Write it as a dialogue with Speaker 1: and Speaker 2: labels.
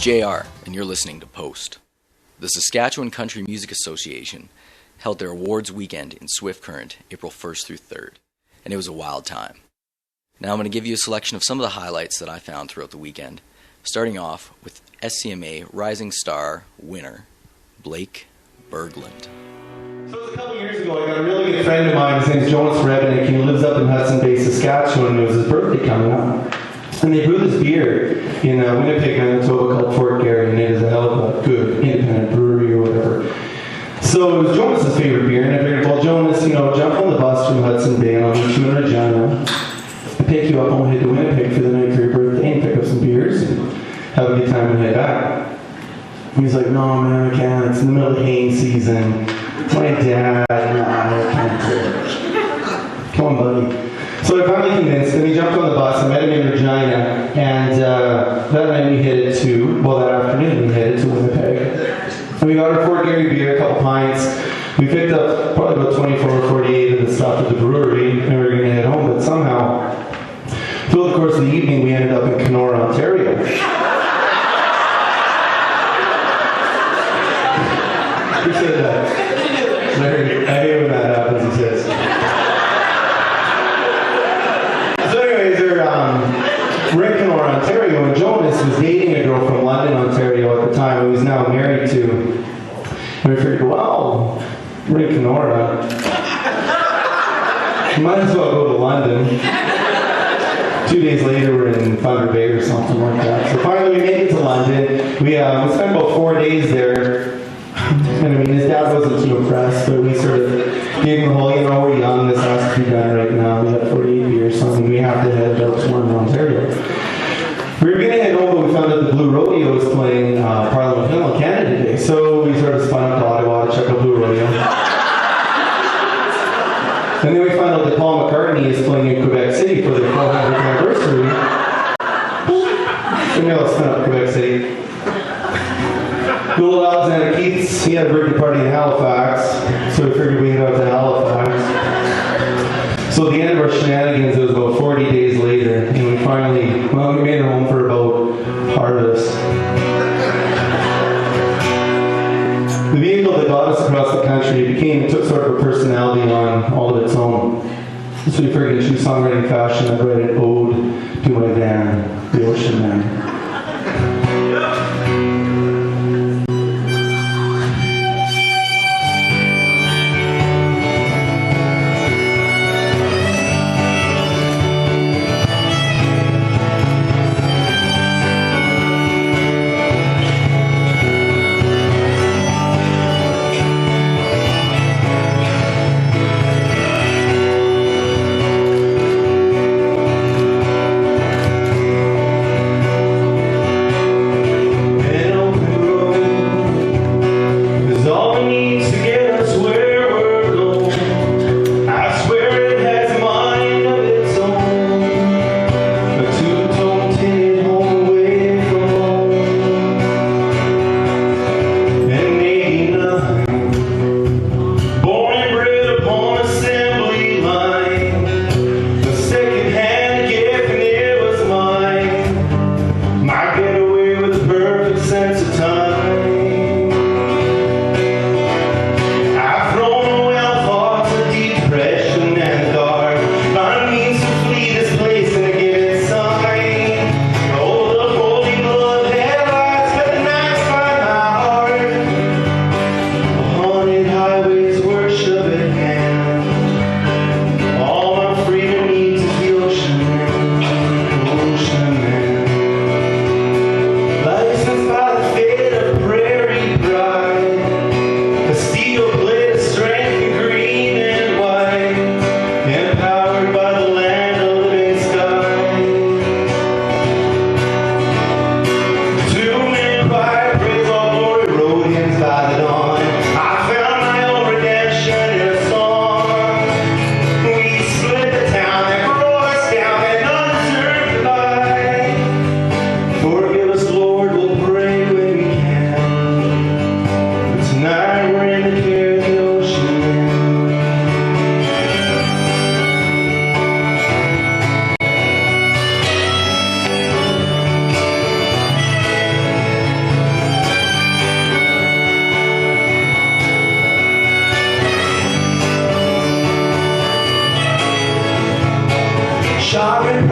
Speaker 1: JR, and you're listening to Post. The Saskatchewan Country Music Association held their awards weekend in Swift Current April 1st through 3rd, and it was a wild time. Now I'm going to give you a selection of some of the highlights that I found throughout the weekend, starting off with SCMA Rising Star winner, Blake Berglund.
Speaker 2: So it was a couple years ago, I got a really good friend of mine, his name's Jonas Rednick, he lives up in Hudson Bay, Saskatchewan, and it was his birthday coming up. And they brew this beer in Winnipeg, Manitoba called Fort Garry, and it is a hell of a good independent brewery or whatever. So it was Jonas's favorite beer, and I figured, well, Jonas, jump on the bus from Hudson Bay, and I'll meet you in Regina, pick you up, and we'll head to Winnipeg for the night for your birthday, and pick up some beers, and have a good time and head back. And he's like, no, man, I can't. It's in the middle of haying season. My dad, no, I can't do it. Come on, buddy. So I finally convinced him. He jumped on the bus. I met him in Regina, and that night we headed to, that afternoon we headed to Winnipeg. And we got our Fort Garry beer, a couple pints. We picked up probably about 24 or 48 of the stuff at the brewery, and we were going to head home, but somehow, through the course of the evening, we ended up in Kenora, Ontario. Who said that? Larry, I hate when that happens, he says. So anyways, we're in Kenora, Ontario, and Jonas was dating a girl from London, Ontario at the time, who he's now married to. And we figured, well, we're in Kenora. We might as well go to London. 2 days later, we're in Thunder Bay or something like that. So finally, we made it to London. We spent about 4 days there. And his dad wasn't too impressed, but we sort of gave him the whole, we're young, this has to be done right now. We got 48 beers, so we have to head out to London, Ontario. We were going to head home, but we found out the Blue Rodeo was playing Parliament Hill on Canada Day. So we sort of spun up to Ottawa to check out Blue Rodeo. And then we found out that Paul McCartney is playing in Quebec City for their 400th anniversary. So maybe I'll spin up Quebec City. Little Alexander Keith's, he had a birthday party in Halifax, so we figured we'd head out to Halifax. So at the end of our shenanigans, it was about 40 days later, and we finally, we made it home for about harvest. The vehicle that got us across the country took sort of a personality on all of its own. So we figured in true songwriting fashion, I'd write an ode to my van, the Ocean Man.
Speaker 3: Shock and